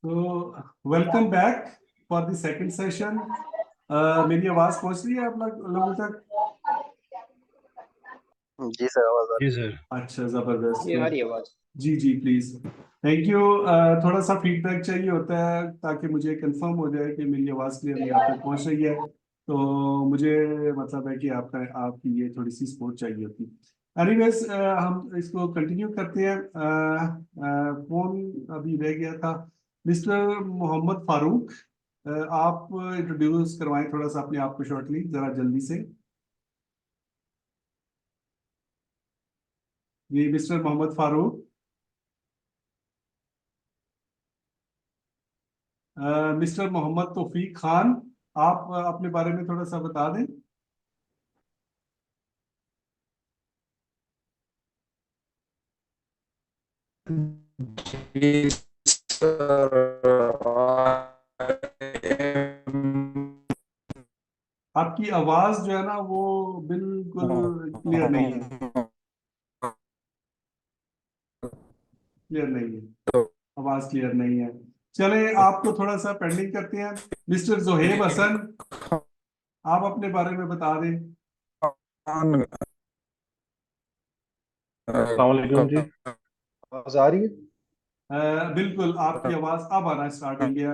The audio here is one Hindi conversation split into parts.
तो welcome back for the second session. मेरी आवाज पहुंच रही है आप लोगों तक? जी सर, आवाज आ जी रही सर। अच्छा, जबरदस्त। ये आ रही है आवाज? जी जी प्लीज, थैंक यू। थोड़ा सा फीडबैक चाहिए होता है ताकि मुझे कंफर्म हो जाए कि मेरी आवाज़ क्लियरली आप तक पहुंच रही है। तो मुझे मतलब है कि आपकी ये थोड़ी सी सपोर्ट चाहिए होती। एनीवेज, हम इसको कंटिन्यू करते हैं। फोन अभी रह गया था मिस्टर मोहम्मद फारूक। आप इंट्रोड्यूस करवाएं थोड़ा सा अपने आप को शॉर्टली, जरा जल्दी से। जी मिस्टर मोहम्मद फारूक। मिस्टर मोहम्मद तौफीक खान, आप अपने बारे में थोड़ा सा बता दें। जी सर, आपकी आवाज जो है ना वो बिल्कुल क्लियर नहीं है, क्लियर नहीं है, आवाज क्लियर नहीं है। चले आपको थोड़ा सा पेंडिंग करते हैं। मिस्टर जोहेब हसन, आप अपने बारे में बता दें। अस्सलाम वालेकुम जी, आवाज आ रही है? बिल्कुल, आपकी आवाज अब आना स्टार्ट हुई है।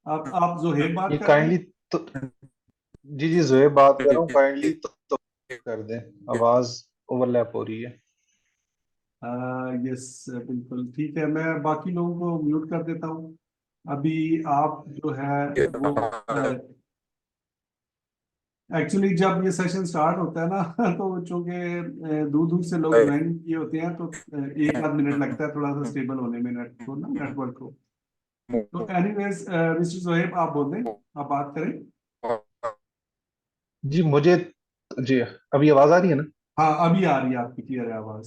आप जोहेब बात ये कर रहे काइंडली हैं? तो जी जी जोएब बात कर रहा हूँ। काइंडली तो कर दें, आवाज ओवरलैप हो रही है। यस बिल्कुल ठीक है, मैं बाकी लोगों को म्यूट कर देता हूँ। अभी आप जो है वो एक्चुअली जब ये सेशन स्टार्ट होता है ना तो चूंकि दूर दूर से लोग ज्वाइन किए होते हैं तो एक आध मिनट लगता है थोड़ा सा स्टेबल होने में नेट को ना, नेटवर्क को। तो एनीवेज मिस्टर जोहेब आप बोल दें, आप बात करें। जी मुझे जी अभी आवाज आ रही है ना? हाँ अभी आ रही है, आपकी क्लियर है आवाज।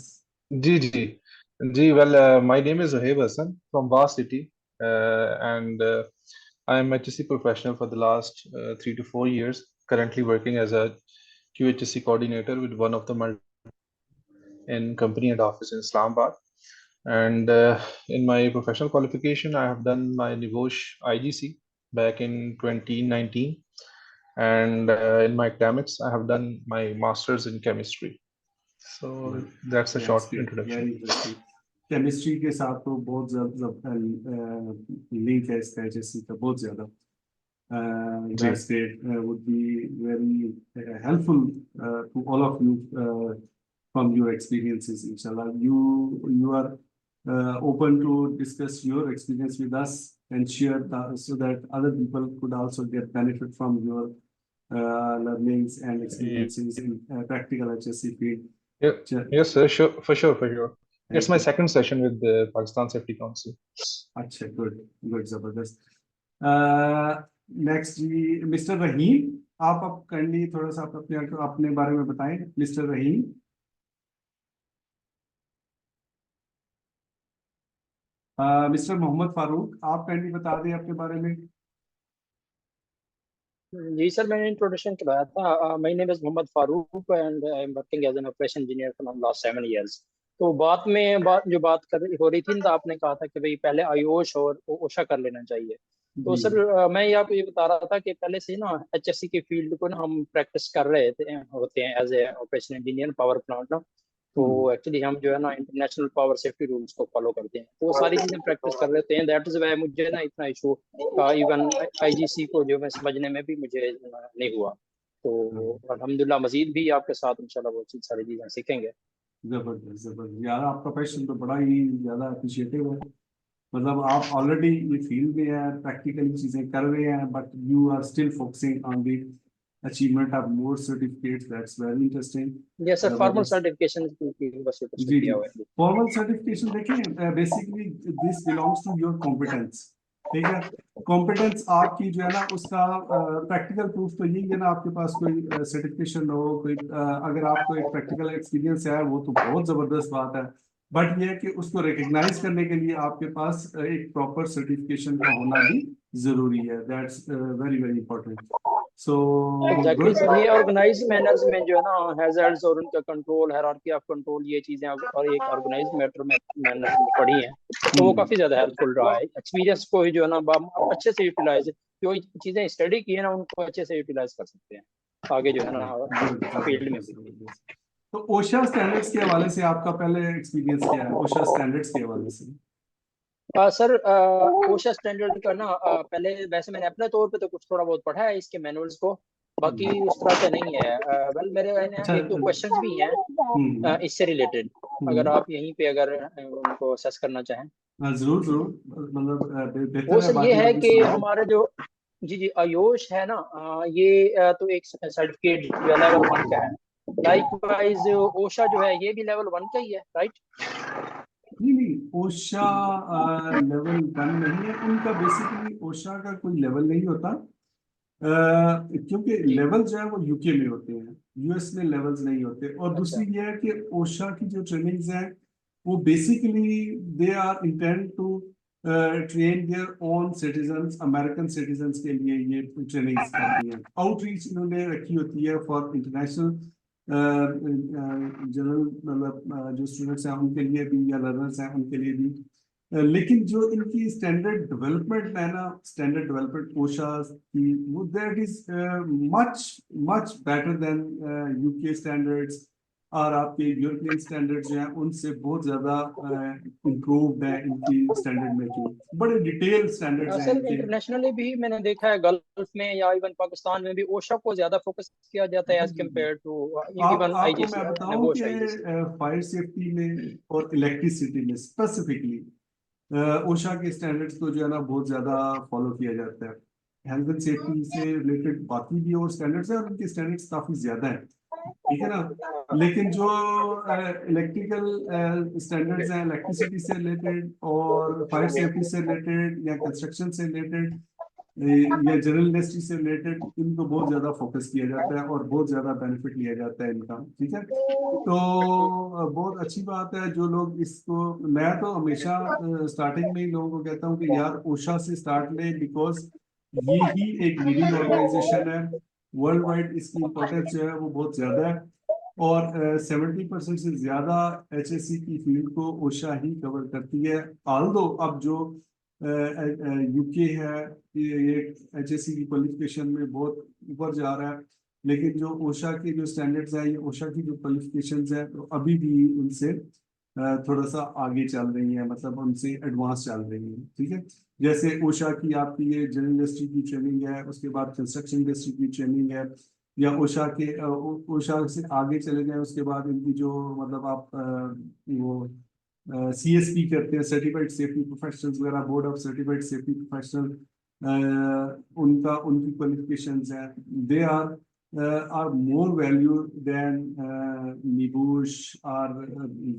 जी जी जी well, my name is Zoheb Hasan from वास city and I am HSC professional for the last 3 to 4 years, currently working as a QHSC coordinator with one of the in company and office in Islamabad. And in my professional qualification, I have done my NIVOSH IGC back in 2019. And in my academics, I have done my master's in chemistry. So that's a short introduction. Very interesting. Chemistry के साथ तो बहुत ज्यादा लिंक है इसका, एचएससी का बहुत ज्यादा। जी That state would be very helpful to all of you from your experiences. Inshallah, you are open to discuss your experience with us and share so that other people could also get benefit from your learnings and experiences in practical HSC field. Yeah, yes, sir, sure, for sure, for sure. It's my second session with the Pakistan Safety Council. अच्छा, गुड गुड, जबरदस्त। नेक्स्ट जी मिस्टर रहीम, आप अब काइंडली थोड़ा सा आप अपने बारे में बताएं मिस्टर रहीम। मिस्टर मोहम्मद फारूक, आप काइंडली बता दें अपने बारे में। जी सर, मैंने इंट्रोडक्शन कराया था। My name is Mohammed Farooq and I am working as an operation engineer for last 7 years. तो बात हो रही थी तो आपने कहा था कि भाई पहले आयुष और ओशा कर लेना चाहिए। तो जी सर मैं ये आपको ये बता रहा था कि पहले से ना एचएससी की फील्ड को ना हम प्रैक्टिस कर रहे थे होते हैं as a operation engineer power plant ना। तो एक्चुअली हम जो है ना इंटरनेशनल पावर सेफ्टी रूल्स को फॉलो करते हैं, तो वो सारी चीजें प्रैक्टिस कर लेते हैं। दैट इज वाई मुझे ना इतना इशू इवन आईजीसी को जो मैं समझने में भी मुझे नहीं हुआ। तो अल्हम्दुलिल्लाह मजीद भी आपके साथ इंशाल्लाह वो चीज सारी चीजें सीखेंगे। जबरदस्त जबरदस्त यार, आपका पैशन तो बड़ा ही ज्यादा अप्रिशिएटिव है। मतलब आप ऑलरेडी ये फील्ड में है, प्रैक्टिकली चीजें कर रहे हैं, but you are still focusing on the achievement of more certificates. That's very interesting. ये सर फॉर्मल सर्टिफिकेशन की बस ये जी जी, किया हुआ है। फॉर्मल सर्टिफिकेशन देखें, basically this belongs to your competence. ठीक है, कॉम्पिटेंस आपकी जो है ना उसका प्रैक्टिकल प्रूफ तो यही है ना, आपके पास कोई सर्टिफिकेशन हो, कोई अगर आपको एक प्रैक्टिकल एक्सपीरियंस है वो तो बहुत जबरदस्त बात है। बट ये है कि उसको रिकग्नाइज करने के लिए आपके पास एक प्रॉपर सर्टिफिकेशन का होना भी जरूरी है, that's very very important. So exactly sir, ये ऑर्गेनाइज मैनर्स में जो है ना हैजर्ड्स और उनका कंट्रोल, हायरार्की ऑफ कंट्रोल, ये चीजें और एक ऑर्गेनाइज मैनर में पढ़ी हैं, तो वो काफी ज्यादा हेल्पफुल रहा है। एक्सपीरियंस को ही जो है ना आप अच्छे से यूटिलाइज, जो चीजें स्टडी की है ना उनको अच्छे से यूटिलाइज कर सकते हैं आगे जो है ना फील्ड में भी। तो ओशा स्टैंडर्ड्स के हवाले से आपका पहले एक्सपीरियंस क्या है, ओशा स्टैंडर्ड्स के हवाले से? सर ओशा स्टैंडर्ड का ना पहले वैसे मैंने अपने तौर पे तो कुछ थोड़ा बहुत पढ़ा है इसके मैनुअल्स को, बाकी उस तरह से नहीं है। वेल मेरे अच्छा, एक दो क्वेश्चंस भी हैं इससे रिलेटेड, अगर आप यहीं पे अगर उनको असेस करना चाहें। जरूर जरूर, मतलब बेहतर वो है, सर ये बाकी है लोग भी कि सुनें। हमारे जो जी जी आयुष है ना, ये तो एक सर्टिफिकेट जो है लेवल 1 का है। लाइकवाइज ओशा जो है ये भी लेवल 1 का ही है, राइट? नहीं नहीं, ओशा लेवल 1 नहीं है उनका, बेसिकली ओशा का कोई लेवल नहीं होता। क्योंकि जी। लेवल जो है वो यूके में होते हैं, यूएस में लेवल्स नहीं होते। और अच्छा दूसरी ये है कि ओशा की जो ट्रेनिंग्स हैं वो basically they are intend to train their own citizens, American citizens के लिए ये ट्रेनिंग्स करती हैं। आउटरीच इन्होंने रखी होती है फॉर इंटरनेशनल जनरल, मतलब जो स्टूडेंट्स हैं उनके लिए भी या लर्नर्स हैं उनके लिए भी। लेकिन जो इनकी स्टैंडर्ड डेवलपमेंट है ना, स्टैंडर्ड डेवलपमेंट ओशा की, वो that is much much better than UK standards. और आपके यूरोपियन स्टैंडर्ड्स जो हैं उनसे बहुत ज्यादा इम्प्रूव्ड है इनकी स्टैंडर्ड मेकिंग, बड़े डिटेल स्टैंडर्ड्स हैं सर इनके। इंटरनेशनली भी मैंने देखा है, गल्फ में या इवन पाकिस्तान में भी ओशा को ज्यादा फोकस किया जाता है एज कम्पेयर टू इवन आपको आईजीसी, मैं बताऊं नेगोश कि आईजीसी। फायर सेफ्टी में और इलेक्ट्रिसिटी में स्पेसिफिकली ओशा के स्टैंडर्ड्स को जो है ना बहुत ज्यादा फॉलो किया जाता है। हेल्थ एंड सेफ्टी से रिलेटेड बाकी भी और स्टैंडर्ड्स हैं और उनके स्टैंडर्ड्स काफी ज्यादा हैं, ठीक है ना। लेकिन जो इलेक्ट्रिकल स्टैंडर्ड्स हैं, इलेक्ट्रिसिटी से रिलेटेड और फायर सेफ्टी से रिलेटेड या कंस्ट्रक्शन से रिलेटेड या जनरल इंडस्ट्री से रिलेटेड, इनको बहुत ज्यादा फोकस किया जाता है और बहुत ज्यादा बेनिफिट लिया जाता है इनका, ठीक है। तो बहुत अच्छी बात है जो लोग इसको, मैं तो हमेशा स्टार्टिंग में ही लोगों को कहता हूँ कि यार ओशा से स्टार्ट ले, बिकॉज ये ही एक लीडिंग ऑर्गेनाइजेशन है वर्ल्ड वाइड, इसकी इम्पोर्टेंस जो है वो बहुत ज्यादा है। और 70% से ज्यादा एचएससी की फील्ड को ओशा ही कवर करती है। आल्दो अब जो यूके है ये एचएससी की क्वालिफिकेशन में बहुत ऊपर जा रहा है, लेकिन जो ओशा के जो स्टैंडर्ड्स हैं, ये ओशा की जो क्वालिफिकेशंस हैं तो अभी भी उनसे थोड़ा सा आगे चल रही है, मतलब उनसे एडवांस चल रही है, ठीक है। जैसे ओशा की आपकी ये जनरल इंडस्ट्री की ट्रेनिंग है, उसके बाद कंस्ट्रक्शन इंडस्ट्री की ट्रेनिंग है, या ओशा के ओशा से आगे चले जाए उसके बाद इनकी जो मतलब आप वो सीएसपी करते हैं, सर्टिफाइड सेफ्टी प्रोफेशनल्स वगैरह, board of certified safety professional, उनका उनकी क्वालिफिकेशंस हैं, they are more value than NEBOSH और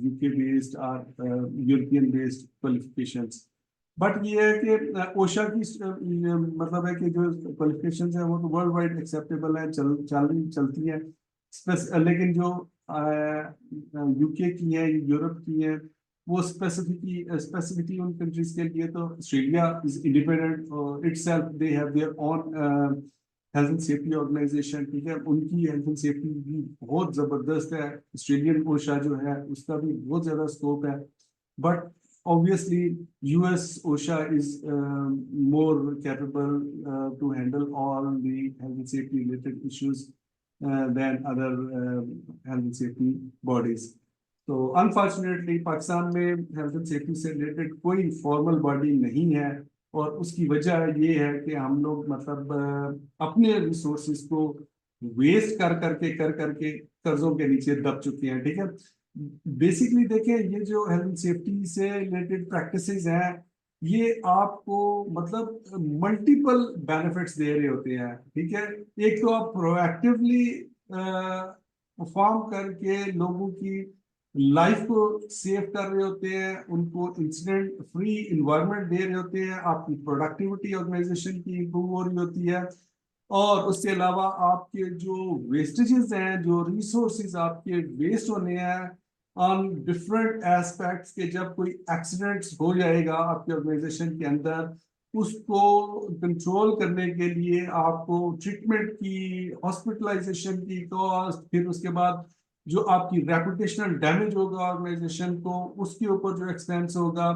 यूके बेस्ड और यूरोपियन बेस्ड क्वालिफिकेशंस। बट ये है कि ओशा की मतलब है कि जो क्वालिफिकेशंस हैं वो तो वर्ल्ड वाइड एक्सेप्टेबल है, चलती हैं। लेकिन जो यूके की है, यूरोप की है, वो स्पेसिफिकली उन कंट्रीज के लिए, तो Australia is independent itself, they have their own health and safety organisation, ठीक है। उनकी हेल्थ एंड सेफ्टी भी बहुत जबरदस्त है, ऑस्ट्रेलियन ओशा जो है उसका भी बहुत ज्यादा स्कोप है। But obviously US OSHA is more capable to handle all the health and safety related issues than other health and safety bodies. तो अनफॉर्चुनेटली पाकिस्तान में हेल्थ एंड सेफ्टी से रिलेटेड कोई फॉर्मल बॉडी नहीं है, और उसकी वजह ये है कि हम लोग मतलब अपने रिसोर्सेज को वेस्ट कर करके कर्जों के नीचे दब चुके हैं, ठीक है। बेसिकली देखें, ये जो हेल्थ एंड सेफ्टी से रिलेटेड प्रैक्टिसेस हैं, ये आपको मतलब मल्टीपल बेनिफिट्स दे रहे होते हैं, ठीक है। एक तो आप प्रोएक्टिवली परफॉर्म करके लोगों की लाइफ को सेव कर रहे होते हैं, उनको इंसिडेंट फ्री इन्वायरमेंट दे रहे होते हैं, आपकी प्रोडक्टिविटी ऑर्गेनाइजेशन की इंप्रूव हो रही होती है। और उसके अलावा आपके जो वेस्टेजेस हैं, जो रिसोर्सेज आपके वेस्ट होने हैं ऑन डिफरेंट एस्पेक्ट्स के, जब कोई एक्सीडेंट्स हो जाएगा आपके ऑर्गेनाइजेशन के अंदर, उसको कंट्रोल करने के लिए आपको ट्रीटमेंट की, हॉस्पिटलाइजेशन की कॉस्ट, फिर उसके बाद जो आपकी रेपुटेशनल डैमेज होगा ऑर्गेनाइजेशन को, उसके ऊपर जो एक्सपेंस होगा,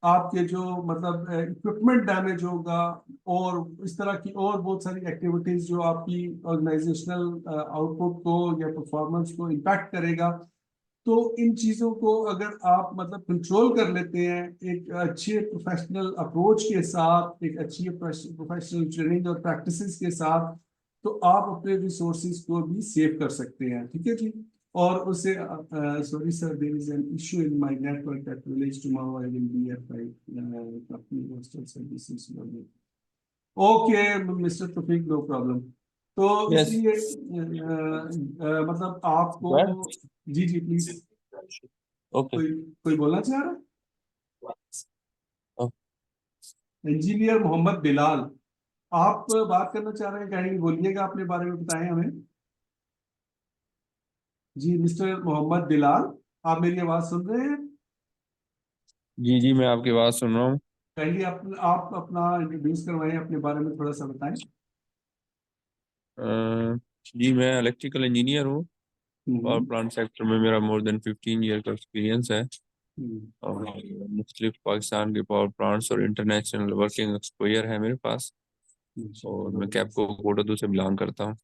आपके जो मतलब इक्विपमेंट डैमेज होगा, और इस तरह की और बहुत सारी एक्टिविटीज जो आपकी ऑर्गेनाइजेशनल आउटपुट को या परफॉर्मेंस को इम्पैक्ट करेगा। तो इन चीजों को अगर आप मतलब कंट्रोल कर लेते हैं एक अच्छे प्रोफेशनल अप्रोच के साथ, एक अच्छी प्रोफेशनल ट्रेनिंग और प्रैक्टिसेस के साथ, तो आप अपने रिसोर्सेज को भी सेव कर सकते हैं। ठीक है जी। और उसे sorry sir, there is an issue in my network at village, tomorrow I will be at my company hostel services. Okay mister Taufiq, no problem. तो Yes. इसलिए मतलब आपको, जी जी प्लीज, Okay. कोई बोलना चाह रहा Oh. है? इंजीनियर मोहम्मद बिलाल, आप बात करना चाह रहे हैं, कहीं बोलिएगा, अपने बारे में बताएं हमें। जी मिस्टर मोहम्मद बिलाल, आप मेरी आवाज सुन रहे हैं? जी जी, मैं आपकी बात सुन रहा हूँ। काइंडली आप अपना इंट्रोड्यूस करवाएं, अपने बारे में थोड़ा सा बताएं। जी, मैं इलेक्ट्रिकल इंजीनियर हूँ। पावर हम्म, प्लांट सेक्टर में मेरा मोर देन 15 ईयर का एक्सपीरियंस है, हम्म, और मुख्तलिफ पाकिस्तान के पावर प्लांट्स और इंटरनेशनल वर्किंग एक्सपोजर है मेरे पास। और मैं कैपको कोडोदू से बिलोंग करता हूँ।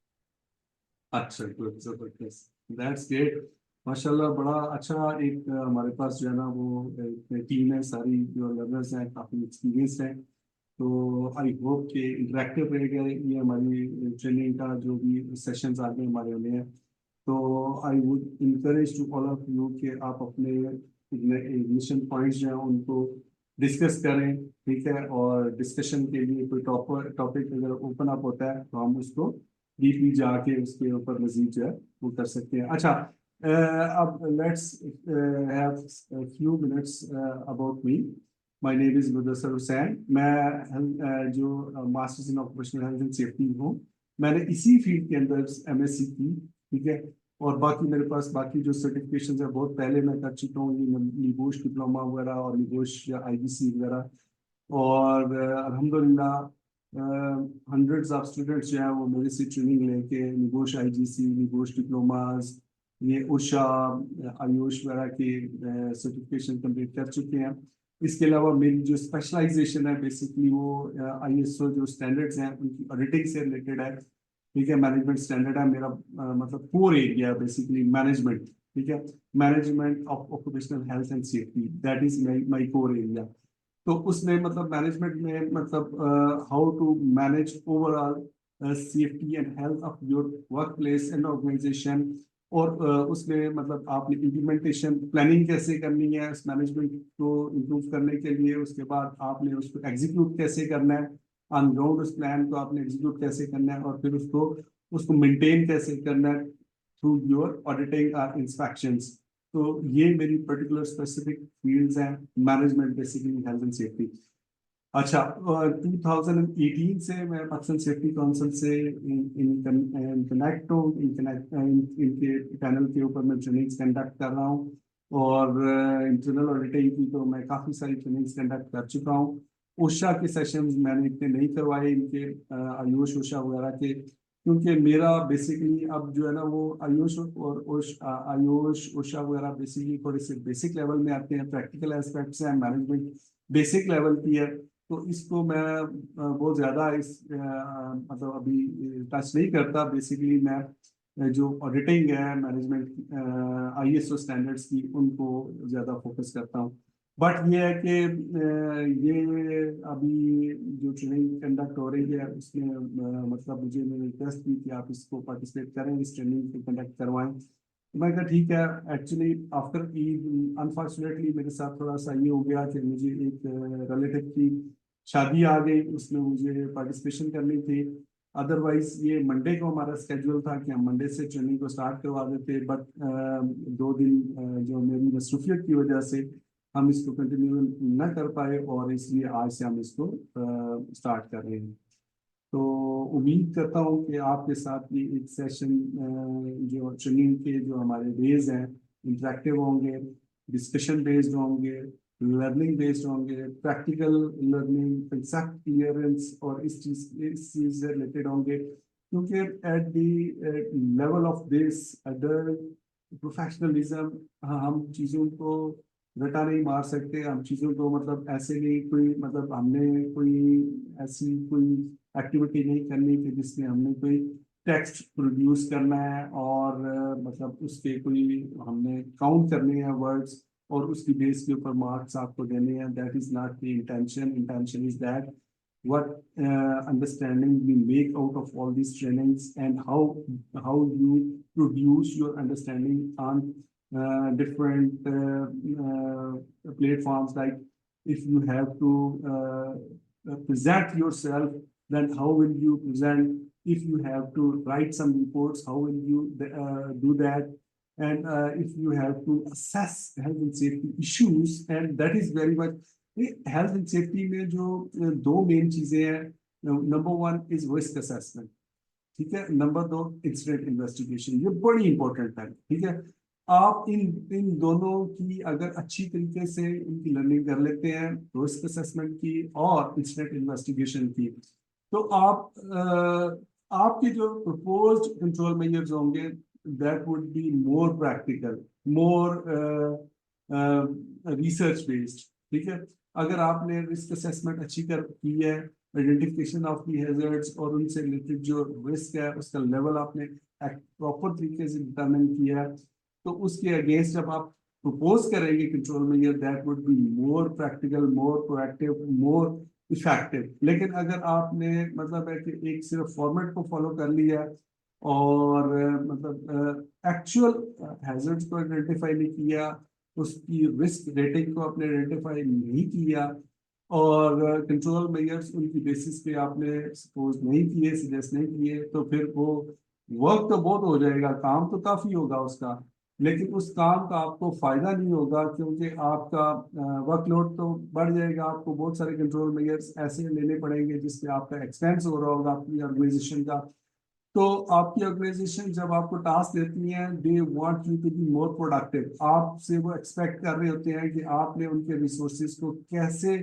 अच्छा, गुड, जबरदस्त, दैट्स ग्रेट। माशाल्लाह, बड़ा अच्छा। एक हमारे पास जो है ना वो टीम है, सारी जो लर्नर्स हैं काफ़ी एक्सपीरियंस हैं। तो आई होप कि इंटरेक्टिव रहेगा ये हमारी ट्रेनिंग का जो भी सेशंस आगे हमारे होने हैं। तो I would encourage to all of you कि आप अपने इग्निशन पॉइंट्स जो हैं उनको डिस्कस करें। ठीक है, और डिस्कशन के लिए कोई टॉपिक अगर ओपन अप होता है तो हम उसको डीपली जाके उसके ऊपर मजीद जो है वो कर सकते हैं। अच्छा, अब let's have few minutes about me. My name is Mudassir Hussain. मैं जो masters in occupational health and safety हूँ, मैंने इसी फील्ड के अंदर एमएससी की। ठीक है, और बाकी मेरे पास बाकी जो सर्टिफिकेशन है बहुत पहले मैं कर चुका हूँ, ये निबोश डिप्लोमा वगैरह और निबोश या आईबीसी वगैरह। और अल्हम्दुलिल्लाह हंड्रेड्स ऑफ स्टूडेंट्स जो हैं वो मेरे से ट्रेनिंग लेके निबोश आईजीसी, निबोश डिप्लोमास, ये उषा, आयुष वगैरह के सर्टिफिकेशन कंप्लीट कर चुके हैं। इसके अलावा मेरी जो स्पेशलाइजेशन है बेसिकली वो आईएसओ जो स्टैंडर्ड्स हैं उनकी ऑडिटिंग से रिलेटेड है। ठीक है, मैनेजमेंट स्टैंडर्ड है मेरा, मतलब कोर एरिया बेसिकली मैनेजमेंट। ठीक है, management of occupational health and safety, that is my core area. तो उसमें मतलब मैनेजमेंट में मतलब how to manage overall safety and health of your work place and organisation. और उसमें मतलब आपने इम्प्लीमेंटेशन प्लानिंग कैसे करनी है उस मैनेजमेंट को इम्प्रूव करने के लिए, उसके बाद आपने उसको एग्जीक्यूट कैसे करना है ऑन ग्राउंड, उस प्लान को आपने एग्जीक्यूट कैसे करना है, और फिर उसको उसको मेंटेन कैसे करना है थ्रू योर ऑडिटिंग और इंस्पेक्शंस। तो ये मेरी पर्टिकुलर स्पेसिफिक फील्ड्स हैं, management basically health and safety. अच्छा, 2018 से मैं पाकिस्तान सेफ्टी काउंसिल से इन कनेक्ट हूँ, इनके पैनल के ऊपर मैं ट्रेनिंग्स कंडक्ट कर रहा हूँ। और इंटरनल ऑडिटिंग की तो मैं काफ़ी सारी ट्रेनिंग्स कंडक्ट कर चुका हूँ। उषा के सेशंस मैंने इतने नहीं करवाए, इनके आयुष उषा वगैरह के, क्योंकि मेरा बेसिकली अब जो है ना वो आयुष और आयुष उषा वगैरह बेसिकली थोड़े से बेसिक लेवल में आते हैं, प्रैक्टिकल एस्पेक्ट्स हैं, मैनेजमेंट बेसिक लेवल की है। तो इसको मैं बहुत ज़्यादा इस मतलब अभी टच नहीं करता। बेसिकली मैं जो ऑडिटिंग है मैनेजमेंट आईएसओ स्टैंडर्ड्स की, उनको ज़्यादा फोकस करता हूँ। बट ये है कि ये अभी जो ट्रेनिंग कंडक्ट हो रही है उसमें मतलब मुझे मैंने रिक्वेस्ट की कि आप इसको पार्टिसिपेट करें, इस ट्रेनिंग को कंडक्ट करवाएं। तो मैं कहा ठीक है। एक्चुअली आफ्टर ईद अनफॉर्चुनेटली मेरे साथ थोड़ा सा ये हो गया कि मुझे एक रिलेटिव की शादी आ गई, उसमें मुझे पार्टिसिपेशन करनी थी। अदरवाइज ये मंडे को हमारा स्केड्यूल था कि हम मंडे से ट्रेनिंग को स्टार्ट करवा देते, बट 2 दिन जो मेरी मसरूफियत की वजह से हम इसको कंटिन्यू न कर पाए, और इसलिए आज से हम इसको स्टार्ट कर रहे हैं। तो उम्मीद करता हूँ कि आपके साथ ये एक सेशन जो ट्रेनिंग के जो हमारे डेज हैं इंटरेक्टिव होंगे, डिस्कशन बेस्ड होंगे, लर्निंग बेस्ड होंगे, प्रैक्टिकल लर्निंग, कंसेप्ट क्लियरेंस और इस चीज से रिलेटेड होंगे, क्योंकि at the level of this adult professionalism हम चीज़ों को रटा नहीं मार सकते, हम चीज़ों को मतलब ऐसे नहीं कोई मतलब हमने कोई ऐसी कोई एक्टिविटी नहीं करनी कि जिसमें हमने कोई टेक्स्ट प्रोड्यूस करना है और मतलब उसके कोई हमने काउंट करने हैं वर्ड्स और उसकी बेस के ऊपर मार्क्स आपको देने हैं. That is not the intention. Intention is that what understanding we make out of all these trainings and how you produce your understanding on different platforms. Like if you have to present yourself, then how will you present? If you have to write some reports, how will you do that? And if you have to assess health and safety issues, and that is very much health and safety में जो दो मेन चीजें हैं, number one is risk assessment, ठीक है, नंबर दो इंसिडेंट इन्वेस्टिगेशन. ये बड़ी इंपॉर्टेंट है, ठीक है. आप इन दोनों की अगर अच्छी तरीके से इनकी लर्निंग कर लेते हैं, रिस्क असेसमेंट की और इंसिडेंट इन्वेस्टिगेशन की, तो आपके जो प्रपोज्ड कंट्रोल मेजर्स होंगे that would be more practical, more research based, ठीक है. अगर आपने रिस्क असेसमेंट अच्छी की है, आइडेंटिफिकेशन ऑफ दी हैजर्ड्स और उनसे रिलेटेड जो रिस्क है उसका लेवल आपने प्रॉपर तरीके से डिटरमाइन किया है, तो उसके अगेंस्ट जब आप प्रपोज करेंगे control measure, that would be more practical, more proactive, more effective. लेकिन अगर आपने मतलब है कि एक सिर्फ फॉर्मेट को फॉलो कर लिया और मतलब एक्चुअल हैजर्ड्स को आइडेंटिफाई नहीं किया, उसकी रिस्क रेटिंग को आपने आइडेंटिफाई नहीं किया और कंट्रोल मेजर्स उनकी बेसिस पे आपने सपोज नहीं किए, सजेस्ट नहीं किए, तो फिर वो वर्क तो बहुत हो जाएगा, काम तो काफी होगा उसका, लेकिन उस काम का आपको फायदा नहीं होगा, क्योंकि आपका वर्कलोड तो बढ़ जाएगा. आपको बहुत सारे कंट्रोल मेजर्स ऐसे लेने पड़ेंगे जिससे आपका एक्सपेंस हो रहा होगा अपनी ऑर्गेनाइजेशन का. तो आपकी ऑर्गेनाइजेशन जब आपको टास्क देती है, they want you to be more productive. आपसे वो एक्सपेक्ट कर रहे होते हैं कि आपने उनके रिसोर्सेज को कैसे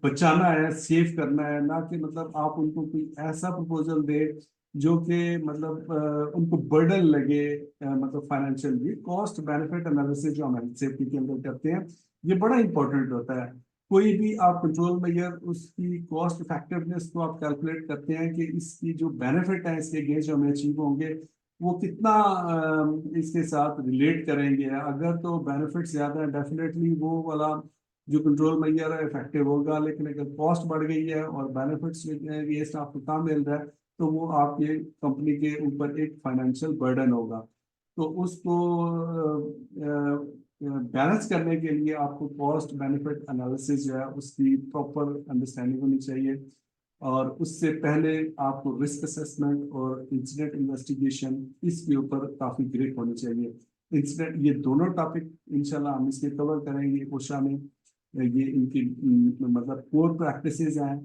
बचाना है, सेव करना है, ना कि मतलब आप उनको कोई ऐसा प्रपोजल दे जो कि मतलब उनको बर्डन लगे, मतलब फाइनेंशियल. कॉस्ट बेनिफिट एनालिसिस जो हम हेल्थ सेफ्टी के अंदर करते हैं, ये बड़ा इंपॉर्टेंट होता है. कोई भी आप कंट्रोल मेजर उसकी कॉस्ट इफेक्टिवनेस को आप कैलकुलेट करते हैं कि इसकी जो बेनिफिट है इसके अगेंस्ट जो हमें अचीव होंगे वो कितना इसके साथ रिलेट करेंगे. अगर तो बेनिफिट ज्यादा है, डेफिनेटली वो वाला जो कंट्रोल मेजर है इफेक्टिव होगा. लेकिन अगर कॉस्ट बढ़ गई है और बेनिफिट्स अगेंस्ट आपको काम मिल रहा है, तो वो आपके कंपनी के ऊपर एक फाइनेंशियल बर्डन होगा. तो उसको बैलेंस करने के लिए आपको कॉस्ट बेनिफिट एनालिसिस जो है उसकी प्रॉपर अंडरस्टैंडिंग होनी चाहिए. और उससे पहले आपको रिस्क असेसमेंट और इंसिडेंट इन्वेस्टिगेशन इसके ऊपर काफी ग्रिप होनी चाहिए. इंसिडेंट, ये दोनों टॉपिक इंशाल्लाह हम इसमें कवर करेंगे ओशा में. ये इनकी मतलब कोर प्रैक्टिसेस हैं.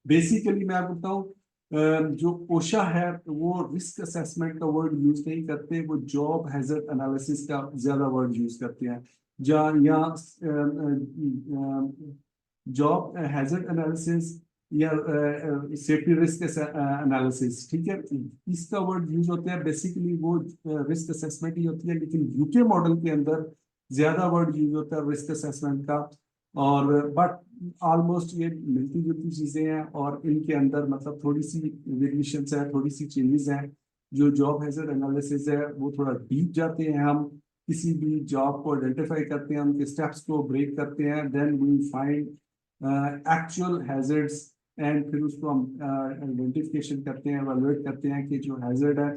बेसिकली मैं आपको बताऊं, जो ओशा है वो रिस्क असेसमेंट का वर्ड यूज नहीं करते, वो जॉब हैजर्ड एनालिसिस का ज्यादा वर्ड यूज करते हैं. यहाँ जॉब हैजर्ड एनालिसिस या सेफ्टी रिस्क एनालिसिस, ठीक है, इसका वर्ड यूज होता है. बेसिकली वो रिस्क असेसमेंट ही होती है, लेकिन यूके मॉडल के अंदर ज्यादा वर्ड यूज होता है रिस्क असेसमेंट का. और बट ऑलमोस्ट ये मिलती जुलती चीजें हैं और इनके अंदर मतलब थोड़ी सी वेरिएशन है, थोड़ी सी चेंजेस हैं. जो जॉब हैजर्ड एनालिसिस है वो थोड़ा डीप जाते हैं, हम किसी भी जॉब को आइडेंटिफाई करते हैं, उनके स्टेप्स को ब्रेक करते हैं, then we find actual hazards and फिर उसको हम आइडेंटिफिकेशन करते हैं, एवेलुएट करते हैं कि जो हैजर्ड है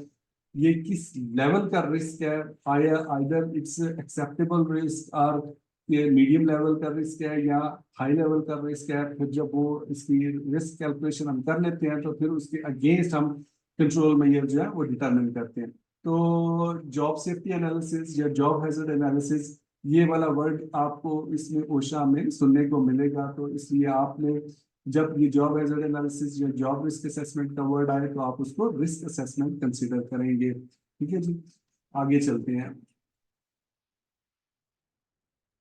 ये किस लेवल का रिस्क है, आइदर इट्स एक्सेप्टेबल रिस्क और ये मीडियम लेवल का रिस्क है या हाई लेवल का रिस्क है. फिर जब वो इसकी रिस्क कैलकुलेशन हम कर लेते हैं तो फिर उसके अगेंस्ट हम कंट्रोल मेजर जो है वो डिटरमिन करते हैं. तो जॉब सेफ्टी एनालिसिस या जॉब हैजर्ड एनालिसिस, ये वाला वर्ड आपको इसमें ओशा में सुनने को मिलेगा. तो इसलिए आपने जब ये जॉब हैजर्ड एनालिसिस या जॉब रिस्क असेसमेंट का वर्ड आए तो आप उसको रिस्क असेसमेंट कंसीडर करेंगे. ठीक है जी, आगे चलते हैं.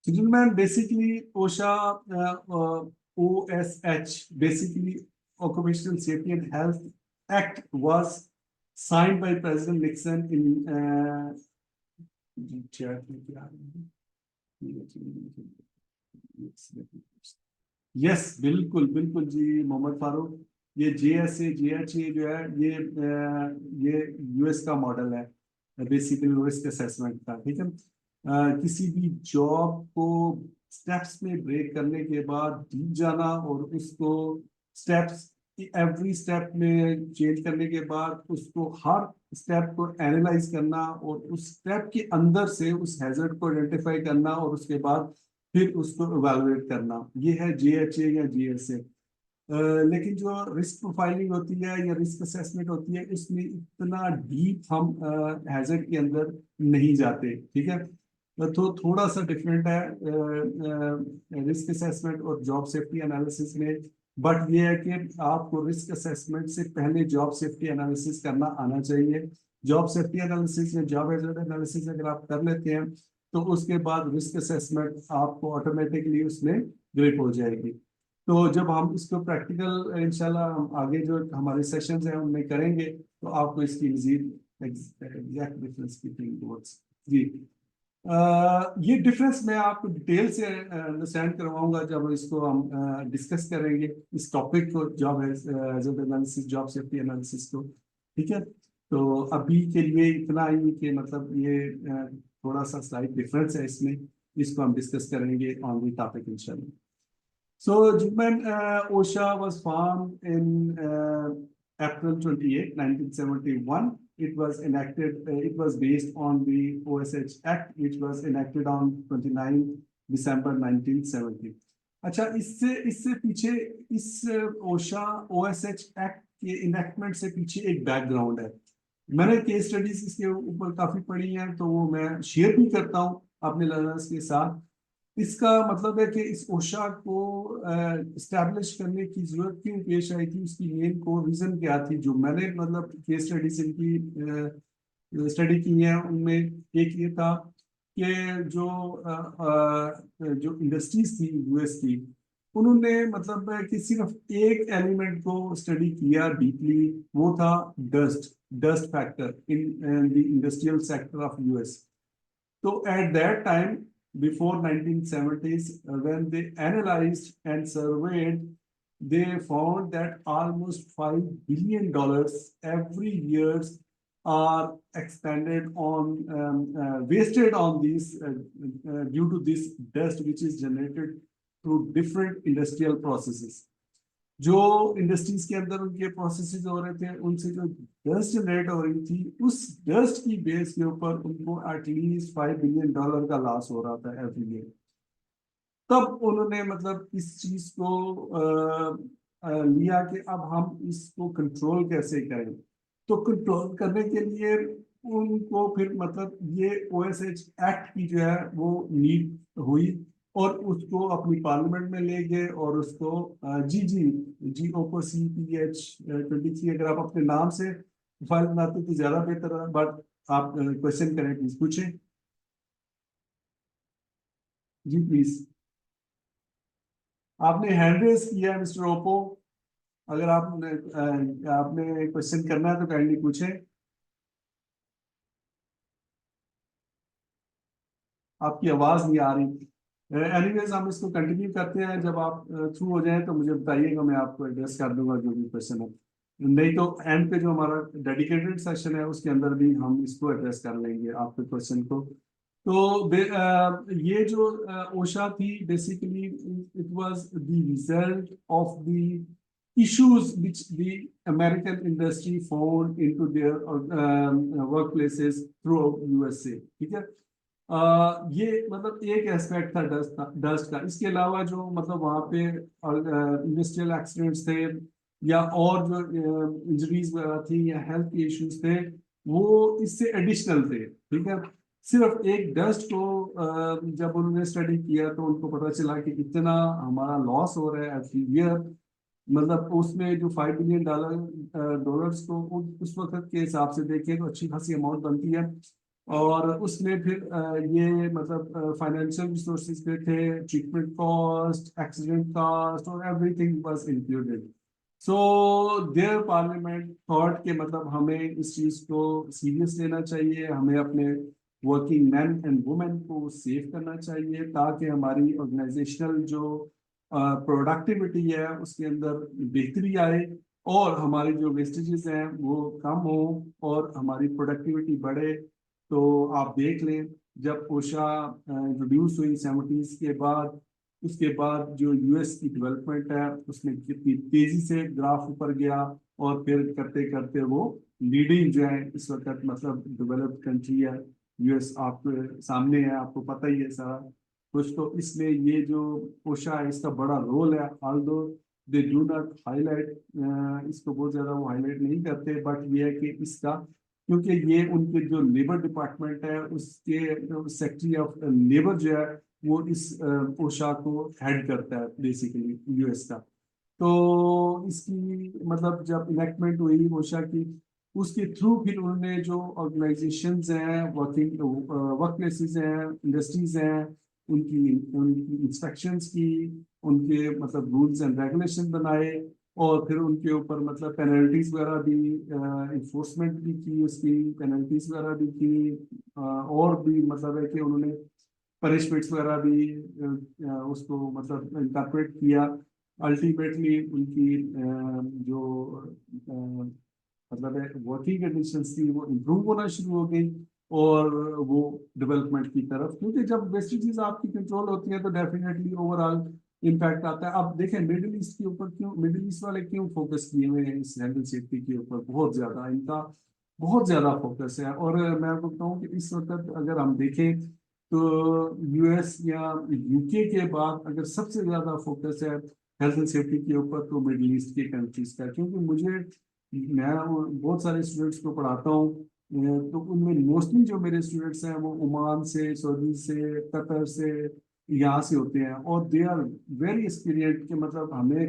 So, gentlemen, basically OSH, basically Occupational Safety and Health Act, was signed by President Nixon in yes, बिल्कुल बिल्कुल जी मोहम्मद फारूक, ये JSA GHA जो है ये यूएस का मॉडल है, बेसिकली रिस्क असेसमेंट का, ठीक है। किसी भी जॉब को स्टेप्स में ब्रेक करने के बाद डीप जाना और उसको स्टेप्स एवरी स्टेप में चेंज करने के बाद उसको हर स्टेप को एनालाइज करना और उस स्टेप के अंदर से उस हैजर्ड को आइडेंटिफाई करना और उसके बाद फिर उसको इवेलुएट करना, ये है JHA या GSA। लेकिन जो रिस्क प्रोफाइलिंग होती है या रिस्क असेसमेंट होती है, इसमें इतना डीप हम हैजर्ड के अंदर नहीं जाते, ठीक है। तो थोड़ा सा डिफरेंट है रिस्क असेसमेंट और जॉब सेफ्टी एनालिसिस में, बट ये है कि आपको रिस्क असेसमेंट से पहले जॉब सेफ्टी एनालिसिस करना आना चाहिए। जॉब सेफ्टी एनालिसिस या जॉब हैजर्ड एनालिसिस अगर आप कर लेते हैं तो उसके बाद रिस्क असेसमेंट आपको ऑटोमेटिकली उसमें ग्रिप हो जाएगी। तो जब हम इसको प्रैक्टिकल इंशाल्लाह हम आगे जो हमारे सेशंस हैं उनमें करेंगे तो आपको इसकी मजीद एग्जैक्ट डिफरेंस की जी ये डिफरेंस मैं आपको डिटेल से अंडरस्टैंड करवाऊंगा जब इसको हम डिस्कस करेंगे इस टॉपिक को, job analysis, job safety analysis को, ठीक है। तो अभी के लिए इतना ही कि मतलब ये थोड़ा सा स्लाइड डिफरेंस है इसमें, इसको हम डिस्कस करेंगे ऑन द टॉपिक इंशाल्लाह। So, Jugman, OSHA was formed in April 28, 1971. It was enacted, it was based on the OSH Act, which was enacted on 29 December 1970. अच्छा, इससे पीछे इस OSH Act के इनेक्टमेंट से पीछे एक बैकग्राउंड है। मैंने केस स्टडीज इसके ऊपर काफी पढ़ी हैं, तो वो मैं शेयर भी करता हूँ अपने लर्नर्स के साथ। इसका मतलब है कि इस ओशा को इस्टेब्लिश करने की जरूरत क्यों पेश आई थी, उसकी मेन को रीजन क्या थी। जो मैंने मतलब केस स्टडीज इनकी स्टडी की है उनमें एक ये था कि जो इंडस्ट्रीज थी यूएस की, उन्होंने मतलब कि सिर्फ एक एलिमेंट को स्टडी किया डीपली, वो था dust factor in the industrial sector of US. So at that time, before 1970s, when they analyzed and surveyed, they found that almost $5 billion every year are expended on, wasted on these due to this dust which is generated through different industrial processes. जो इंडस्ट्रीज के अंदर उनके प्रोसेसेस हो रहे थे, उनसे जो डस्ट जनरेट हो रही थी, उस डस्ट की बेस के ऊपर उनको एटलीस्ट $5 बिलियन का लॉस हो रहा था एवरी ईयर। तब उन्होंने मतलब इस चीज को लिया कि अब हम इसको कंट्रोल कैसे करें। तो कंट्रोल करने के लिए उनको फिर मतलब ये OSH एक्ट की जो है वो नीड हुई और उसको अपनी पार्लियामेंट में ले गए और उसको GOPCPH23, अगर आप अपने नाम से फाइल बनाते तो ज्यादा बेहतर है, बट आप क्वेश्चन करें प्लीज पूछें जी प्लीज। आपने हैंड रेज किया है मिस्टर ओप्पो, अगर आपने क्वेश्चन करना है तो काइंडली पूछें। आपकी आवाज नहीं आ रही। एनीवेज हम इसको कंटिन्यू करते हैं, जब आप थ्रू हो जाएं तो मुझे बताइएगा, मैं आपको एड्रेस कर दूंगा जो भी क्वेश्चन है। नहीं तो एंड पे जो हमारा डेडिकेटेड सेशन है उसके अंदर भी हम इसको एड्रेस कर लेंगे आपके क्वेश्चन को। तो ये जो ओशा थी basically it was the result of the issues which the American industry found into their workplaces throughout USA, ठीक है। ये मतलब एक एस्पेक्ट था डस्ट का। इसके अलावा जो मतलब वहाँ पे इंडस्ट्रियल एक्सीडेंट्स थे या और जो इंजरीज वगैरह थी या हेल्थ के इश्यूज थे, वो इससे एडिशनल थे, ठीक है। सिर्फ एक डस्ट को जब उन्होंने स्टडी किया तो उनको पता चला कि इतना हमारा लॉस हो रहा है एवरी ईयर, मतलब उसमें जो $5 बिलियन को उस वक्त के हिसाब से देखें तो अच्छी खासी अमाउंट बनती है। और उसमें फिर ये मतलब फाइनेंशियल रिसोर्सेज पे थे, ट्रीटमेंट कॉस्ट, एक्सीडेंट कॉस्ट और everything was included. So their parliament thought के मतलब हमें इस चीज को सीरियस लेना चाहिए, हमें अपने वर्किंग मैन एंड वुमेन को सेव करना चाहिए ताकि हमारी ऑर्गेनाइजेशनल जो प्रोडक्टिविटी है उसके अंदर बेहतरी आए और हमारी जो वेस्टेजेस हैं वो कम हो और हमारी प्रोडक्टिविटी बढ़े। तो आप देख लें जब ओशा इंट्रोड्यूस हुई 70s के बाद, उसके बाद जो यूएस की डेवलपमेंट है उसमें कितनी तेजी से ग्राफ ऊपर गया और फिर करते करते वो लीडिंग जो है इस वक्त मतलब डेवलप्ड कंट्री है। यूएस आपके सामने है, आपको पता ही है सारा कुछ। तो इसमें ये जो ओशा है इसका बड़ा रोल है, although they do not highlight, इसको बहुत ज्यादा वो हाईलाइट नहीं करते, बट ये है कि इसका क्योंकि ये उनके जो लेबर डिपार्टमेंट है उसके सेक्रेटरी ऑफ लेबर जो है वो इस ओशा को हेड करता है बेसिकली यूएस का। तो इसकी मतलब जब इलेक्टमेंट हुई ओशा की उसके थ्रू फिर उन्होंने जो ऑर्गेनाइजेशंस हैं, वर्क प्लेसेस हैं, इंडस्ट्रीज हैं, उनकी उनकी इंस्पेक्शंस की, उनके मतलब रूल्स एंड रेगुलेशन बनाए और फिर उनके ऊपर मतलब पेनल्टीज वगैरह भी इन्फोर्समेंट भी की, उसकी पेनल्टीज वगैरह भी की, और भी मतलब है कि उन्होंने पनिशमेंट्स वगैरह भी उसको मतलब इंकॉर्पोरेट किया। अल्टीमेटली उनकी जो मतलब है वर्किंग कंडीशंस थी वो इम्प्रूव होना शुरू हो गई और वो डेवलपमेंट की तरफ, क्योंकि जब वेस्टेजेस आपकी कंट्रोल होती है तो डेफिनेटली ओवरऑल इम्पैक्ट आता है। अब देखें मिडिल ईस्ट के ऊपर क्यों, मिडिल ईस्ट वाले क्यों फोकस किए हुए हैं इस हेल्थ एंड सेफ्टी के ऊपर, बहुत ज्यादा इनका बहुत ज्यादा फोकस है। और मैं आपको बताऊं कि इस वक्त अगर हम देखें तो यूएस या यूके के बाद अगर सबसे ज्यादा फोकस है हेल्थ एंड सेफ्टी के ऊपर तो मिडिल ईस्ट के कंट्रीज का, क्योंकि मैं बहुत सारे स्टूडेंट्स को पढ़ाता हूँ तो उनमें मोस्टली जो मेरे स्टूडेंट्स हैं वो ओमान से, सऊदी से, कतर से, यहाँ से होते हैं और दे आर वेरी एक्सपीरियंट कि मतलब हमें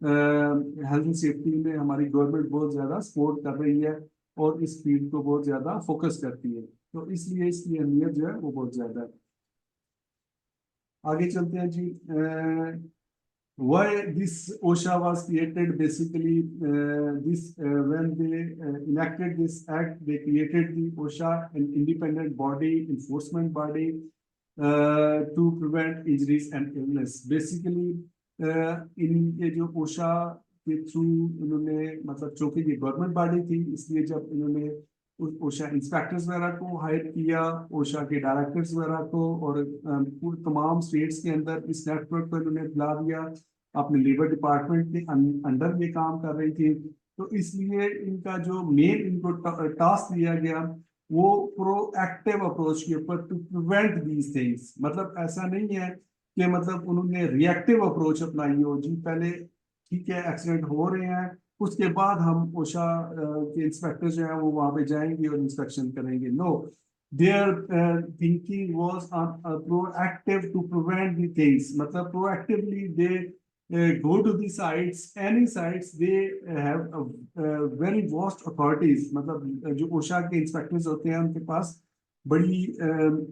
हेल्थ एंड सेफ्टी में हमारी गवर्नमेंट बहुत ज़्यादा सपोर्ट कर रही है और इस फील्ड को बहुत ज़्यादा फोकस करती है, तो इसलिए इसकी अहमियत जो है वो बहुत ज़्यादा है। आगे चलते हैं जी। Why this OSHA was created basically, when they enacted this act, they created the OSHA, an independent body, enforcement body, to prevent injuries and illness. Basically in ये जो OSHA के थ्रू इन्होंने मतलब चूंकि ये गवर्नमेंट बॉडी थी इसलिए जब इन्होंने उस ओशा इंस्पेक्टर्स वगैरह को हायर किया, ओशा के डायरेक्टर्स वगैरह को, और पूरे तमाम स्टेट्स के अंदर इस नेटवर्क को इन्होंने फैला दिया, अपने लेबर डिपार्टमेंट के अंडर ये काम कर रही थी। तो इसलिए इनका जो मेन इनको टास्क दिया गया वो प्रोएक्टिव अप्रोच के ऊपर, टू प्रिवेंट दीज थिंग्स। मतलब ऐसा नहीं है कि मतलब उन्होंने रिएक्टिव अप्रोच अपनाई हो जी, पहले ठीक है एक्सीडेंट हो रहे हैं उसके बाद हम ओशा के इंस्पेक्टर जो है वो वहां पे जाएंगे और इंस्पेक्शन करेंगे। No, their thinking was proactive to prevent the things, मतलब proactively they go to the sites, any sites, they have very vast authorities। मतलब जो ओशा के इंस्पेक्टर्स होते हैं उनके पास बड़ी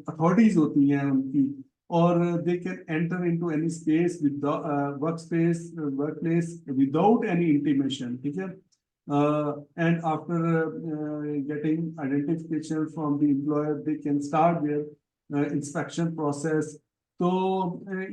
अथॉरिटीज होती हैं उनकी, और they can enter into any space with work place without any intimation, ठीक है। And after getting identification from the employer they can start their inspection process. तो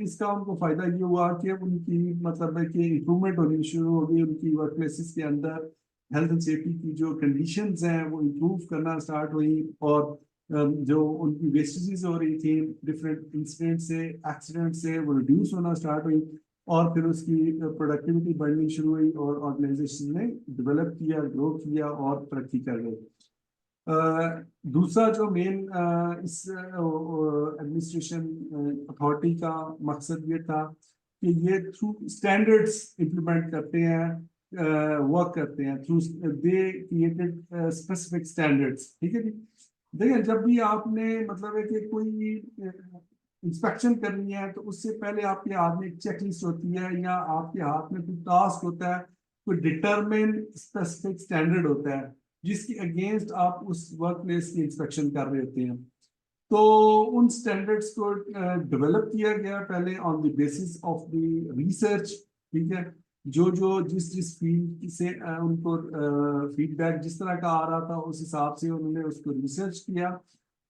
इसका उनको फायदा ये हुआ कि उनकी मतलब है कि इम्प्रूवमेंट होनी शुरू हो गई, उनकी वर्क प्लेसेस के अंदर हेल्थ एंड सेफ्टी की जो कंडीशंस हैं वो इम्प्रूव करना स्टार्ट हुई, और जो उनकी वेस्टेजेस हो रही थी डिफरेंट इंसिडेंट से, एक्सीडेंट से, वो रिड्यूस होना स्टार्ट हुई, और फिर उसकी प्रोडक्टिविटी बढ़नी शुरू हुई और ऑर्गेनाइजेशन ने डेवलप किया, ग्रो किया और तरक्की कर गई। दूसरा जो मेन इस एडमिनिस्ट्रेशन अथॉरिटी का मकसद ये था कि ये थ्रू स्टैंडर्ड्स इम्प्लीमेंट करते हैं, वर्क करते हैं through, they created specific standards, ठीक है जी। देखिए जब भी आपने मतलब है कि कोई इंस्पेक्शन करनी है तो उससे पहले आपके हाथ में एक चेकलिस्ट होती है या आपके हाथ में कोई टास्क होता है, कोई डिटरमिन स्पेसिफिक स्टैंडर्ड होता है जिसकी अगेंस्ट आप उस वर्क प्लेस की इंस्पेक्शन कर रहे होते हैं। तो उन स्टैंडर्ड्स को डेवलप किया गया पहले on the basis of the research, ठीक है। जो जो जिस फील्ड से उनको फीडबैक जिस तरह का आ रहा था उस हिसाब से उन्होंने उसको रिसर्च किया,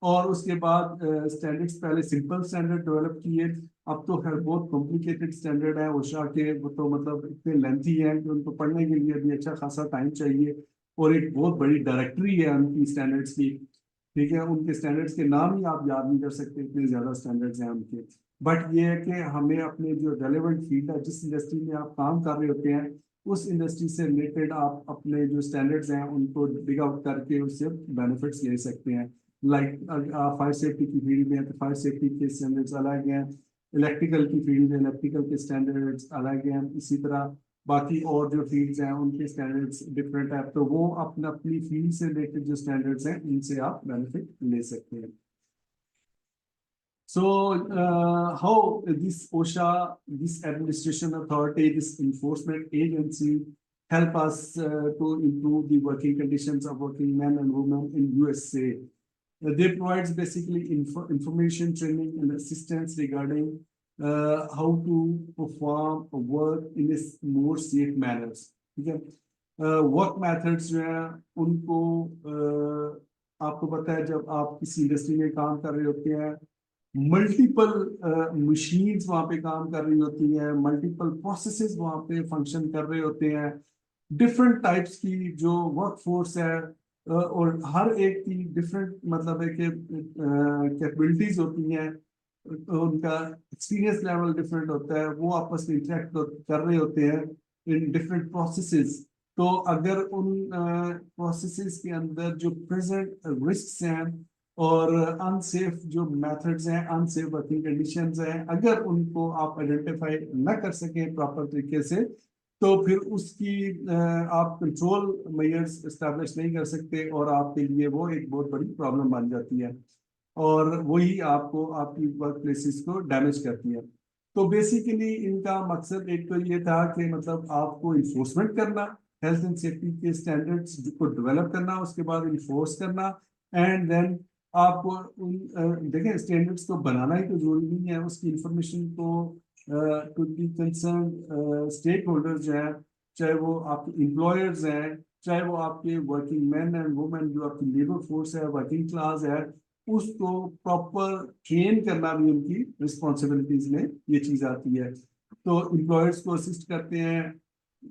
और उसके बाद स्टैंडर्ड्स पहले सिंपल स्टैंडर्ड डेवलप किए। अब तो खैर बहुत कॉम्प्लिकेटेड स्टैंडर्ड है ओशा के, वो तो मतलब इतने लेंथी हैं कि उनको पढ़ने के लिए भी अच्छा खासा टाइम चाहिए, और एक बहुत बड़ी डायरेक्टरी है उनकी स्टैंडर्ड्स की, ठीक है। उनके स्टैंडर्ड्स के नाम ही आप याद नहीं कर सकते, इतने ज्यादा स्टैंडर्ड्स हैं उनके। बट ये है कि हमें अपने जो रेलेवेंट फील्ड है, जिस इंडस्ट्री में आप काम कर रहे होते हैं, उस इंडस्ट्री से रिलेटेड आप अपने जो स्टैंडर्ड्स हैं उनको डिग आउट करके उससे बेनिफिट्स ले सकते हैं। लाइक फायर सेफ्टी की फील्ड में है तो फायर सेफ्टी के स्टैंडर्ड्स अलग हैं, इलेक्ट्रिकल की फील्ड में इलेक्ट्रिकल के स्टैंडर्ड्स अलग हैं, इसी तरह बाकी और जो फील्ड्स हैं उनके स्टैंडर्ड्स डिफरेंट है। तो वो अपना अपनी फील्ड से रिलेटेड जो स्टैंडर्ड्स हैं उनसे आप बेनिफिट ले सकते हैं। So, how this OSHA, this administration authority, this enforcement agency help us to improve the working conditions of working men and women in USA? They provides basically information, training, and assistance regarding how to perform work in a more safe manners. ठीक है, वर्क मेथड्स जो हैं उनको आपको पता है, जब आप किसी इंडस्ट्री में काम कर रहे होते हैं, मल्टीपल मशीन्स वहां पे काम कर रही होती हैं, मल्टीपल प्रोसेसेस वहां पे फंक्शन कर रहे होते हैं, डिफरेंट टाइप्स की जो वर्क फोर्स है, और हर एक की डिफरेंट मतलब है कि कैपेबिलिटीज होती हैं, उनका एक्सपीरियंस लेवल डिफरेंट होता है, वो आपस में इंटरेक्ट कर रहे होते हैं इन डिफरेंट प्रोसेसेस। तो अगर उन प्रोसेसेस के अंदर जो प्रेजेंट रिस्क हैं और अनसेफ जो मेथड्स हैं, अनसेफ वर्किंग कंडीशंस हैं, अगर उनको आप आइडेंटिफाई न कर सकें प्रॉपर तरीके से, तो फिर उसकी आप कंट्रोल मेजर्स एस्टैब्लिश नहीं कर सकते, और आपके लिए वो एक बहुत बड़ी प्रॉब्लम बन जाती है, और वही आपको आपकी वर्क प्लेसेस को डैमेज करती है। तो बेसिकली इनका मकसद एक तो ये था कि मतलब आपको इन्फोर्समेंट करना, हेल्थ एंड सेफ्टी के स्टैंडर्ड्स को डेवलप करना, उसके बाद इन्फोर्स करना, एंड देन आपको उन देखें स्टैंडर्ड्स को बनाना ही तो जरूरी नहीं है, उसकी इंफॉर्मेशन को to the concern stakeholders जो हैं, चाहे वो आपके एम्प्लॉयर्स हैं, चाहे वो आपके वर्किंग मैन एंड वुमेन जो आपकी लेबर फोर्स है, वर्किंग क्लास है, उसको प्रॉपर ट्रेन करना भी उनकी रिस्पॉन्सिबिलिटीज में ये चीज आती है। तो एम्प्लॉयर्स को असिस्ट करते हैं,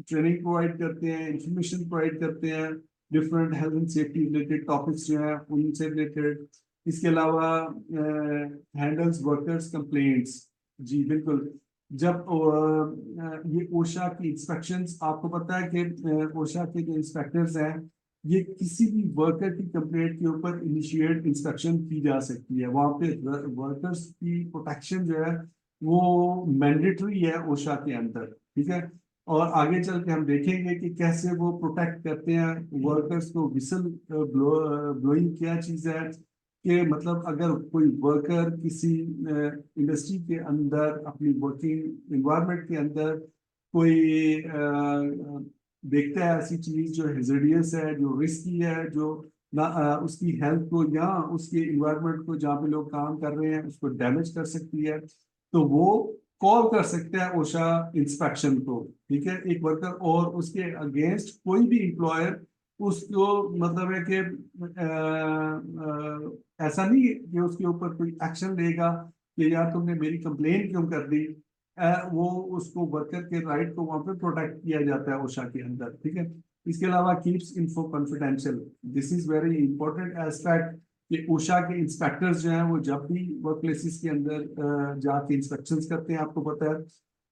ट्रेनिंग प्रोवाइड करते हैं, इंफॉर्मेशन प्रोवाइड करते हैं, different health and safety related topics जो हैं उनसे रिलेटेड। इसके अलावा हैंडल्स वर्कर्स कंप्लेंट्स। जी बिल्कुल, जब ये ओशा की इंस्पेक्शंस, आपको पता है कि ओशा के जो इंस्पेक्टर्स हैं, ये किसी भी वर्कर की कंप्लेंट के ऊपर इनिशिएट इंस्पेक्शन की जा सकती है। वहाँ पे वर्कर्स की प्रोटेक्शन जो है वो मैंडेटरी है ओशा के अंदर, ठीक है। और आगे चल के हम देखेंगे कि कैसे वो प्रोटेक्ट करते हैं वर्कर्स को। विसल ब्लोइंग क्या चीज़ है कि मतलब अगर कोई वर्कर किसी इंडस्ट्री के अंदर अपनी वर्किंग इन्वायरमेंट के अंदर कोई देखता है ऐसी चीज जो हेजर्डियस है, जो रिस्की है, जो ना उसकी हेल्थ को या उसके इन्वायरमेंट को जहाँ पे लोग काम कर रहे हैं उसको डैमेज कर सकती है, तो वो कॉल कर सकते हैं ओशा इंस्पेक्शन को, ठीक है, एक वर्कर। और उसके अगेंस्ट कोई भी एम्प्लॉयर उसको मतलब है कि ऐसा नहीं कि उसके ऊपर कोई एक्शन लेगा कि यार तुमने मेरी कंप्लेन क्यों कर दी, वो उसको वर्कर के राइट को वहां पे प्रोटेक्ट किया जाता है ओशा के अंदर, ठीक है। इसके अलावा keeps info confidential, this is very important aspect कि ओशा के इंस्पेक्टर्स जो हैं वो जब भी वर्क प्लेसेस के अंदर जाके इंस्पेक्शंस करते हैं, आपको पता है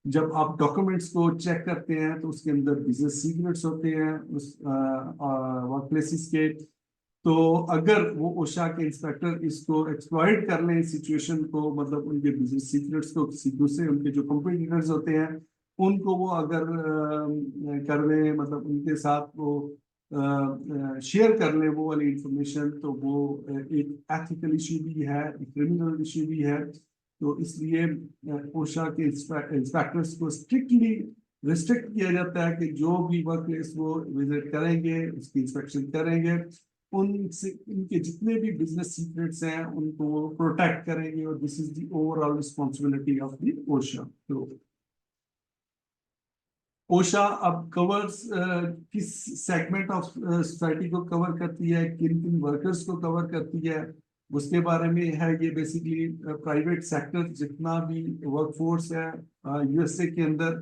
जब आप डॉक्यूमेंट्स को चेक करते हैं तो उसके अंदर बिजनेस सीक्रेट्स होते हैं उस वर्क प्लेसेस के। तो अगर वो ओशा के इंस्पेक्टर इसको एक्सप्लॉइट कर लें इस सिचुएशन को, मतलब उनके बिजनेस सीक्रेट्स को किसी दूसरे उनके जो कंपटीटर्स होते हैं उनको वो अगर कर लें, मतलब उनके साथ वो शेयर कर लें वो वाली इंफॉर्मेशन, तो वो एक एथिकल इशू भी है, एक क्रिमिनल इशू भी है। तो इसलिए ओशा के इंस्पेक्टर्स को स्ट्रिक्टली रिस्ट्रिक्ट किया जाता है कि जो भी वर्क प्लेस वो विजिट करेंगे उसकी इंस्पेक्शन करेंगे, उनसे उनके जितने भी बिजनेस सीक्रेट्स हैं उनको वो प्रोटेक्ट करेंगे, और this is the overall responsibility of the OSHA. तो ओशा अब कवर्स किस सेगमेंट ऑफ सोसाइटी को कवर करती है, किन किन वर्कर्स को कवर करती है, उसके बारे में है। ये बेसिकली प्राइवेट सेक्टर जितना भी वर्कफोर्स है यूएसए के अंदर,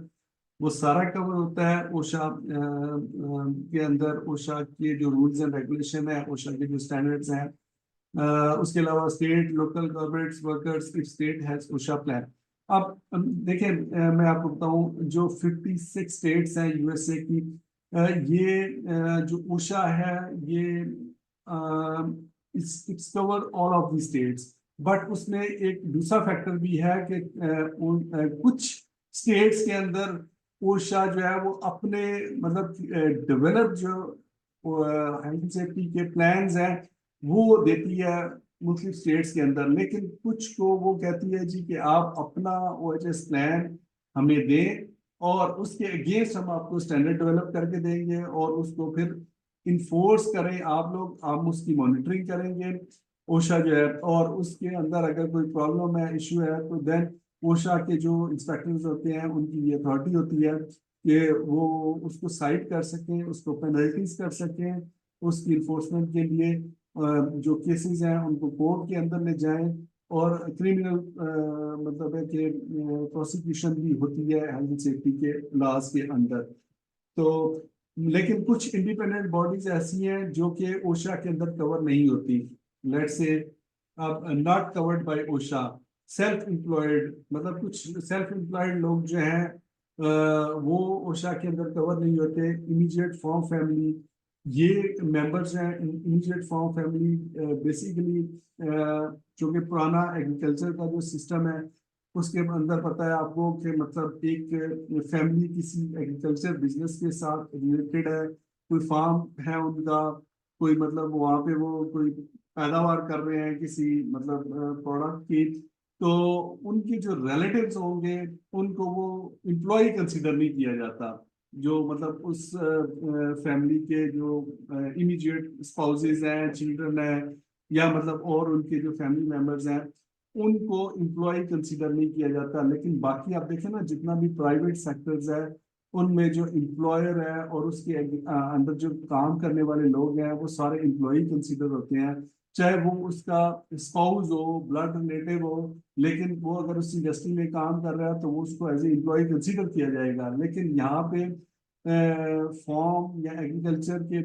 वो सारा कवर होता है ओशा के अंदर। ओशा के जो रूल्स एंड रेगुलेशन है, ओशा के जो स्टैंडर्ड्स हैं, उसके अलावा state local governments workers if state has OSHA plan. अब देखिए मैं आपको बताऊं, जो 56 स्टेट्स हैं यूएसए की, ये जो ओशा है ये its cover all of the states. But उसमें एक दूसरा फैक्टर भी है कि कुछ स्टेट्स के अंदर ओशा जो है वो अपने मतलब डेवलप जो हेल्थ सेफ्टी के प्लान्स हैं वो देती है मुख्तलिफ स्टेट्स के अंदर, लेकिन कुछ को वो कहती है जी कि आप अपना OHS प्लान हमें दें और उसके अगेंस्ट हम आपको स्टैंडर्ड डेवलप करके देंगे, और उसको फिर इन्फोर्स करें आप लोग, आप उसकी मॉनिटरिंग करेंगे ओशा जो है। और उसके अंदर अगर कोई प्रॉब्लम है, इशू है, तो देन ओशा के जो इंस्पेक्टर्स होते हैं उनकी ये अथॉरिटी होती है कि वो उसको साइट कर सकें, उसको पेनल्टीज कर सकें, उसकी इन्फोर्समेंट के लिए जो केसेस हैं उनको कोर्ट के अंदर ले जाएं, और क्रिमिनल मतलब है कि प्रोसिक्यूशन भी होती है हेल्थ सेफ्टी के लॉज के अंदर। तो लेकिन कुछ इंडिपेंडेंट बॉडीज ऐसी हैं जो कि ओशा के अंदर कवर नहीं होती। लेट्स से अब not covered by OSHA, self employed, मतलब कुछ सेल्फ एम्प्लॉयड लोग जो हैं वो ओशा के अंदर कवर नहीं होते। इमीडिएट फॉर्म फैमिली, ये मेंबर्स हैं इमीडिएट फॉर्म फैमिली, बेसिकली जो कि पुराना एग्रीकल्चर का जो सिस्टम है उसके अंदर पता है आपको कि मतलब एक फैमिली किसी एग्रीकल्चर बिजनेस के साथ रिलेटेड है, कोई फार्म है उनका, कोई मतलब वहाँ पे वो कोई पैदावार कर रहे हैं किसी मतलब प्रोडक्ट की, तो उनके जो रिलेटिव्स होंगे उनको वो एम्प्लॉय कंसिडर नहीं किया जाता। जो मतलब उस फैमिली के जो इमीडिएट स्पाउसेस हैं, चिल्ड्रन हैं, या मतलब और उनके जो फैमिली मेंबर्स हैं, उनको एम्प्लॉय कंसिडर नहीं किया जाता। लेकिन बाकी आप देखें ना, जितना भी प्राइवेट सेक्टर्स है उनमें जो एम्प्लॉयर है और उसके अंदर जो काम करने वाले लोग हैं वो सारे एम्प्लॉय कंसिडर होते हैं, चाहे वो उसका स्पाउस हो, ब्लड रिलेटिव हो। लेकिन वो अगर उस इंडस्ट्री में काम कर रहा है तो वो उसको एज ए एम्प्लॉय कंसिडर किया जाएगा। लेकिन यहाँ पे फॉर्म या एग्रीकल्चर के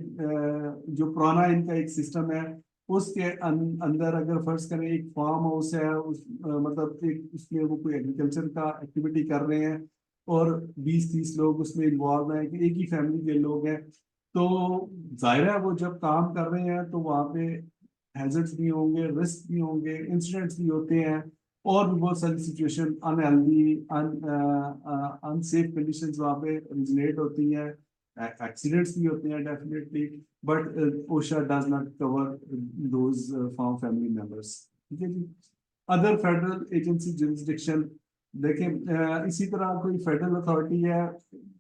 जो पुराना इनका एक सिस्टम है उसके अंदर अगर फर्ज करें एक फार्म हाउस है, उस मतलब एक उसमें वो कोई एग्रीकल्चर का एक्टिविटी कर रहे हैं और 20-30 लोग उसमें इन्वॉल्व हैं कि एक ही फैमिली के लोग हैं, तो जाहिर है वो जब काम कर रहे हैं तो वहाँ पे हैजर्ड्स भी होंगे, रिस्क भी होंगे, इंसिडेंट्स भी होते हैं, और भी बहुत सारी सिचुएशन अनहेल्दी अनसेफ कंडीशंस वहाँ पे रिजनेट होती हैं, एक्सीडेंट्स भी होते हैं definitely. But OSHA does not cover those farm family members. ठीक है जी। अदर फेडरल एजेंसी जुरिस्डिक्शन, देखें इसी तरह कोई फेडरल अथॉरिटी है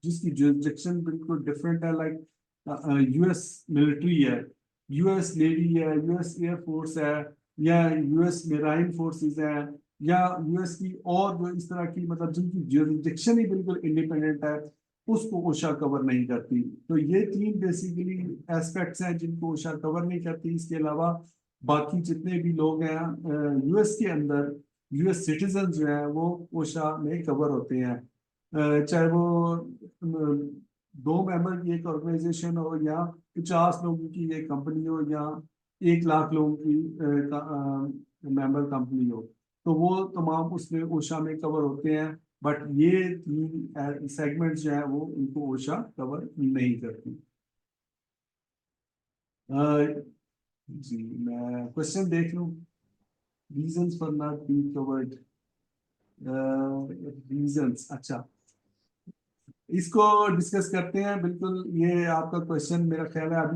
जिसकी जुरिस्डिक्शन बिल्कुल डिफरेंट है, लाइक यूएस मिलिट्री है, यूएस नेवी है, यूएस एयरफोर्स है, या यूएस मेराइन फोर्सेस है, या यूएस की और जो इस तरह की मतलब जिनकी जुरिस्डिक्शन ही बिल्कुल इंडिपेंडेंट है, उसको ओशा कवर नहीं करती। तो ये तीन बेसिकली एस्पेक्ट्स हैं जिनको ओशा कवर नहीं करती। इसके अलावा बाकी जितने भी लोग हैं यूएस के अंदर, यूएस सिटीजन जो हैं वो ओशा में कवर होते हैं, चाहे वो 2 मेंबर की एक ऑर्गेनाइजेशन हो, या 50 लोगों की एक कंपनी हो, या 1 लाख लोगों की मेंबर कंपनी हो, तो वो तमाम उसमें ओशा में कवर होते हैं। बट ये 3 सेगमेंट्स जो है वो उनको ओशा कवर नहीं करती। जी मैं क्वेश्चन देख लूं, reasons for not being covered, reasons, अच्छा इसको डिस्कस करते हैं। बिल्कुल ये आपका क्वेश्चन मेरा ख्याल है अभी